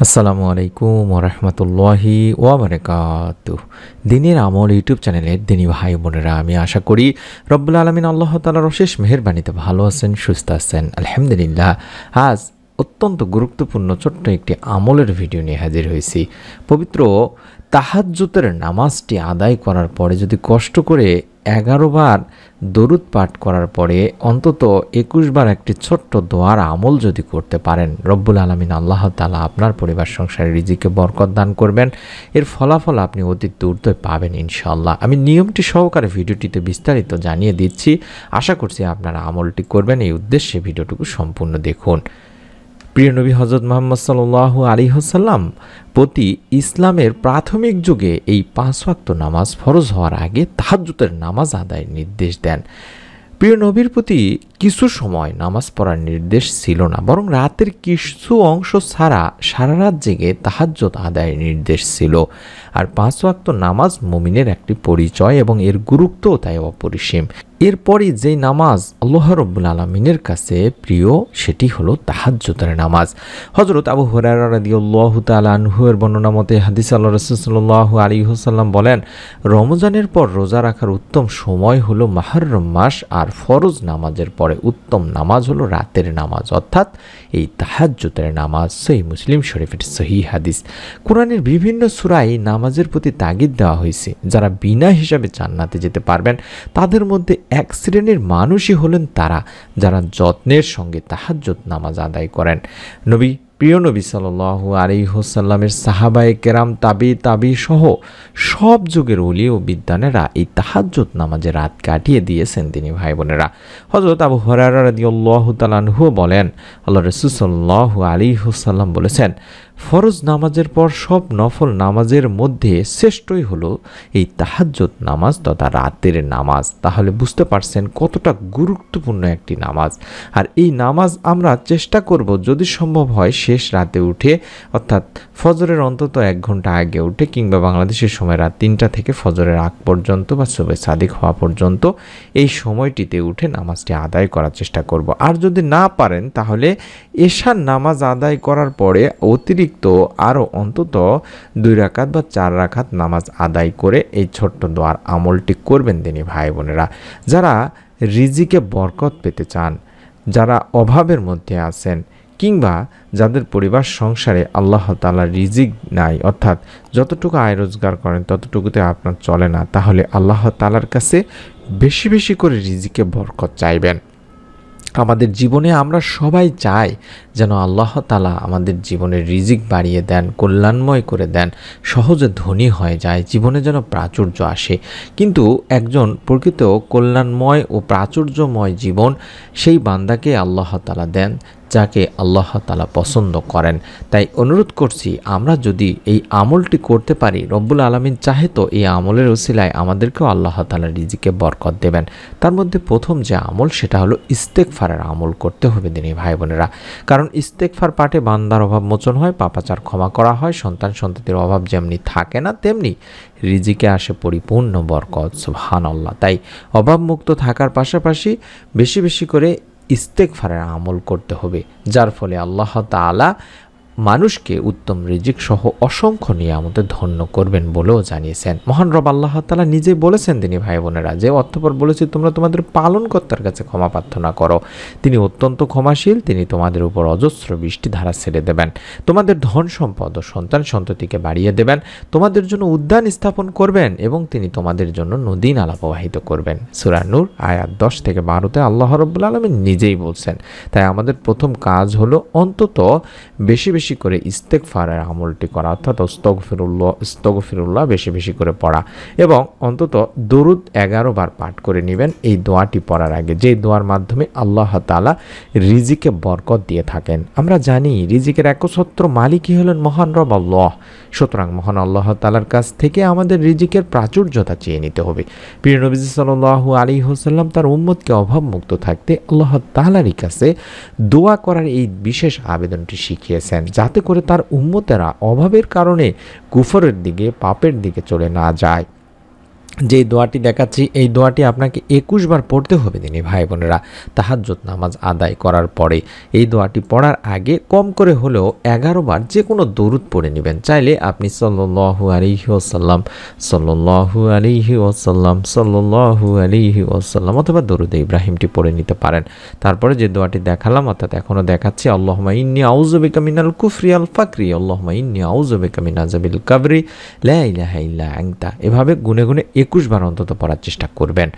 আসসালামু আলাইকুম ওরহমতুল্লাহি ওয়াবারাকাতুহ। দিনের আমল ইউটিউব চ্যানেলের দিনী ভাই বোনেরা, আমি আশা করি রব্বুল আলমিন আল্লাহ তাআলার অশেষ মেহেরবানিতে ভালো আছেন, সুস্থ আছেন। আলহামদুলিল্লাহ। আজ অত্যন্ত গুরুত্বপূর্ণ ছোট্ট একটি আমলের ভিডিও নিয়ে হাজির হয়েছি। পবিত্র তাহাজ্জুদের নামাজটি আদায় করার পরে যদি কষ্ট করে 11 বার দরুদ পাঠ করার পরে অন্তত 21 বার একটি ছোট্ট দোয়ার আমল যদি করতে পারেন, রব্বুল আলমিন আল্লাহ তাআলা আপনার পরিবার সংসারে রিজিকে বরকত দান করবেন। এর ফলাফল আপনি অতি দ্রুতই পাবেন ইনশাআল্লাহ। আমি নিয়মটি সহকারে ভিডিওটিতে বিস্তারিত জানিয়ে দিচ্ছি। আশা করছি আপনারা আমলটি করবেন। এই উদ্দেশ্যে ভিডিওটুকু সম্পূর্ণ দেখুন। প্রিয় নবী হযরত মুহাম্মদ সাল্লাল্লাহু আলাইহি ওয়াসাল্লাম প্রতি ইসলামের প্রাথমিক যুগে এই 5 ওয়াক্ত নামাজ ফরজ হওয়ার আগে তাহাজ্জুদের নামাজ আদায়ের নির্দেশ দেন। প্রিয় নবীর প্রতি কিছু সময় নামাজ পড়ার নির্দেশ ছিল না, বরং রাতের কিছু অংশ ছাড়া সারা রাত জেগে তাহাজ্জুদ আদায়ের নির্দেশ ছিল। আর 5 ওয়াক্ত নামাজ মুমিনের একটি পরিচয় এবং এর গুরুত্বও তাই অপরিসীম। এরপরই যেই নামাজ আল্লাহ রাব্বুল আলামিনের কাছে প্রিয়, সেটি হলো তাহাজ্জুদের নামাজ। হযরত আবু হুরায়রা রাদিয়াল্লাহু তাআলা আনহু এর বর্ণনা মতে হাদিস আল্লাহ রাসূল সাল্লাল্লাহু আলাইহি ওয়াসাল্লাম বলেন, রমজানের পর রোজা রাখার উত্তম সময় হলো মুহররম মাস, আর ফরজ নামাজের পরে উত্তম নামাজ হলো রাতের নামাজ, অর্থাৎ এই তাহাজ্জুদের নামাজ। সহিহ মুসলিম শরীফের সহিহ হাদিস। কোরআনের বিভিন্ন সূরায় নামাজের প্রতি তাগিদ দেওয়া হয়েছে। যারা বিনা হিসাবে জান্নাতে যেতে পারবেন, তাদের মধ্যে এক শ্রেণীর মানুষই হলেন তারা যারা যত্নের সঙ্গে তাহাজ্জুদ নামাজ আদায় করেন। প্রিয় নবী সাল্লাল্লাহু আলাইহি ওয়াসাল্লামের সাহাবায়ে কেরাম, তাবি সহ সব যুগের ওলি ও বিদ্বানেরা এই তাহাজ্জুদ নামাজে রাত কাটিয়ে দিয়েছেন তিনি ভাই বোনেরা। হযরত আবু হুরায়রা রাদিয়াল্লাহু তাআলা আনহু বলেন, আল্লাহ রাসূল সাল্লাল্লাহু আলাইহি ওয়াসাল্লাম বলেছেন, ফরজ নামাজের পর সব নফল নামাজের মধ্যে শ্রেষ্ঠই হলো এই তাহাজ্জুদ নামাজ তথা রাতের নামাজ। তাহলে বুঝতে পারছেন কতটা গুরুত্বপূর্ণ একটি নামাজ। আর এই নামাজ আমরা চেষ্টা করব যদি সম্ভব হয় শেষ রাতে উঠে, অর্থাৎ ফজরের অন্তত 1 ঘন্টা আগে উঠে, কিংবা বাংলাদেশের সময় রাত 3টা থেকে ফজরের আগ পর্যন্ত বা সুবহে সাদিক হওয়া পর্যন্ত এই সময়টিতে উঠে নামাজটি আদায় করার চেষ্টা করব। আর যদি না পারেন তাহলে এশার নামাজ আদায় করার পরে অতিরিক্ত আরও অন্তত 2 রাকাত বা 4 রাকাত নামাজ আদায় করে এই ছোট্ট দোয়ার আমলটি করবেন তিনি ভাই বোনেরা। যারা রিজিকে বরকত পেতে চান, যারা অভাবের মধ্যে আছেন, কিংবা যাদের পরিবার সংসারে আল্লাহ তাআলা রিজিক নাই, অর্থাৎ যতটুকু আয় রোজগার করেন ততটুকুতে আপনার চলে না, তাহলে আল্লাহ তাআলার কাছে বেশি বেশি করে রিজিকে বরকত চাইবেন। আমাদের জীবনে আমরা সবাই চাই যেন আল্লাহ তাআলা আমাদের জীবনের রিজিক বাড়িয়ে দেন, কল্যাণময় করে দেন, সহজে ধনী হয়ে যায়, জীবনে যেন প্রাচুর্য আসে। কিন্তু একজন প্রকৃত কল্যাণময় ও প্রাচুর্যময় জীবন সেই বান্দাকে আল্লাহ তাআলা দেন যাকে আল্লাহ তাআলা পছন্দ করেন। তাই অনুরোধ করছি, আমরা যদি এই আমলটি করতে পারি, রব্বুল আলামিন চাহে তো এই আমলের ওসিলায় আমাদেরকেও আল্লাহ তাআলা রিজিকে বরকত দেবেন। তার মধ্যে প্রথম যে আমল সেটা হলো ইস্তেগফারের আমল করতে হবে দিনী ভাই বোনেরা। কারণ ইস্তেগফার পাঠে বান্দার অভাব মোচন হয়, পাপাচার ক্ষমা করা হয়, সন্তান সন্ততির অভাব যেমনি থাকে না তেমনি রিজিকে আসে পরিপূর্ণ বরকত। সুবহানাল্লাহ। তাই অভাবমুক্ত থাকার পাশাপাশি বেশি বেশি করে ইস্তেগফারের আমল করতে হবে, যার ফলে আল্লাহ তাআলা মানুষকে উত্তম রিজিক সহ অসংখ্য নিয়ামতে ধন্য করবেন বলেও জানিয়েছেন। মহান রব আল্লাহ তাআলা নিজেই বলেছেন তিনি ভাই বোনেরা, যে অতঃপর বলেছি তোমরা তোমাদের পালনকর্তার কাছে ক্ষমা প্রার্থনা করো, তিনি অত্যন্ত ক্ষমাশীল, তিনি তোমাদের উপর অজস্র বৃষ্টি ধারা ছেড়ে দেবেন, তোমাদের ধন সম্পদ ও সন্তান সন্ততিকে বাড়িয়ে দেবেন, তোমাদের জন্য উদ্যান স্থাপন করবেন এবং তিনি তোমাদের জন্য নদী নালা প্রবাহিত করবেন। সূরা নূর আয়াত 10 থেকে 12তে আল্লাহ রাব্বুল আলামিন নিজেই বলছেন। তাই আমাদের প্রথম কাজ হলো অন্তত বেশি বেশি করে ইস্তেগফারের আমলটি করা, অর্থাৎ আস্তাগফিরুল্লাহ বেশি বেশি করে পড়া, এবং অন্তত দরুদ 11 বার পাঠ করে নেবেন এই দোয়াটি পড়ার আগে, যে দোয়ার মাধ্যমে আল্লাহ তাআলা রিজিকে বরকত দিয়ে থাকেন। আমরা জানি রিজিকের একচ্ছত্র মালিকই হলেন মহান রব আল্লাহ। সুতরাং মহান আল্লাহ তাআলার কাছ থেকে আমাদের রিজিকের প্রাচুর্যতা চেয়ে নিতে হবে। প্রিয় নবী সাল্লাল্লাহু আলাইহি ওয়াসাল্লাম তার উম্মতকে অভাবমুক্ত থাকতে আল্লাহ তাআলারই কাছে দোয়া করার এই বিশেষ আবেদনটি শিখিয়েছেন, যাতে করে তার উম্মতেরা অভাবের কারণে কুফরের দিকে, পাপের দিকে চলে না যায়। যে দোয়াটি দেখাচ্ছি এই দোয়াটি আপনাকে 21 বার পড়তে হবে দিনী ভাই বোনেরা। তাহাজ্জুদ নামাজ আদায় করার পরে এই দোয়াটি পড়ার আগে কম করে হলেও 11 বার যে কোনো দরুদ পড়ে নেবেন। চাইলে আপনি সাল্লাল্লাহু আলাইহি ওয়াসাল্লাম, সাল্লাল্লাহু আলাইহি ওয়াসাল্লাম, সাল্লাল্লাহু আলাইহি ওয়াসাল্লাম অথবা দরুদে ইব্রাহিমটি পড়ে নিতে পারেন। তারপরে যে দোয়াটি দেখালাম অর্থাৎ এখনও দেখাচ্ছি, আল্লাহুম্মা ইন্নী আউযু বিকা মিনাল কুফরি আল ফাকরি, আল্লাহুম্মা ইন্নী আউযু বিকা মিন আযাবিল কাবরি, লা ইলাহা ইল্লা আনতা। এভাবে গুনে গুনে 21 বার অন্তত পড়ার চেষ্টা করবেন।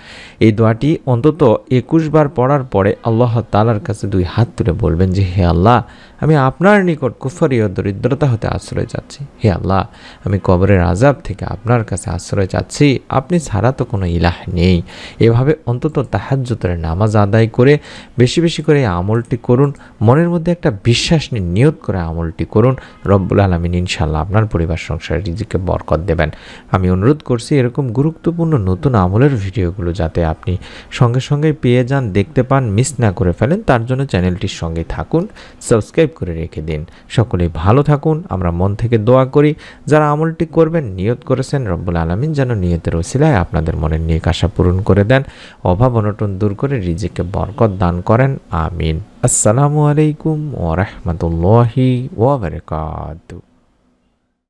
এই দোয়াটি অন্তত 21 বার পড়ার পরে আল্লাহ তাআলার কাছে 2 হাত তুলে বলবেন যে, হে আল্লাহ, আমি আপনার নিকট কুফরি ও দরিদ্রতা হতে আশ্রয় চাচ্ছি। হে আল্লাহ, আমি কবরের আযাব থেকে আপনার কাছে আশ্রয় চাচ্ছি, আপনি ছাড়া তো কোনো ইলাহ নেই। এভাবে অন্তত তাহাজ্জুদের নামাজ আদায় করে বেশি বেশি করে এই আমলটি করুন। মনের মধ্যে একটা বিশ্বাস নিয়ে নিয়ত করে আমলটি করুন। রব্বুল আলামিন ইনশাআল্লাহ আপনার পরিবার সংসারে রিজিকে বরকত দেবেন। আমি অনুরোধ করছি এরকম গুরুত্বপূর্ণ নতুন আমলের ভিডিওগুলো যাতে আপনি সঙ্গে সঙ্গে পেয়ে যান, দেখতে পান, মিস না করে ফেলেন, তার জন্য চ্যানেলটির সঙ্গে থাকুন, সাবস্ক্রাইব করে রেখে দিন। সকলেই ভালো থাকুন। আমরা মন থেকে দোয়া করি যারা আমলটি করবেন নিয়ত করেছেন রব্বুল আলামিন যেন নিয়তের ওসিলায় আপনাদের মনের নেক আশা পূরণ করে দেন, অভাব অনটন দূর করে রিজিকে বরকত দান করেন। আমিন। আসসালামু আলাইকুম ওয়া রাহমাতুল্লাহি ওয়া বারাকাতুহু।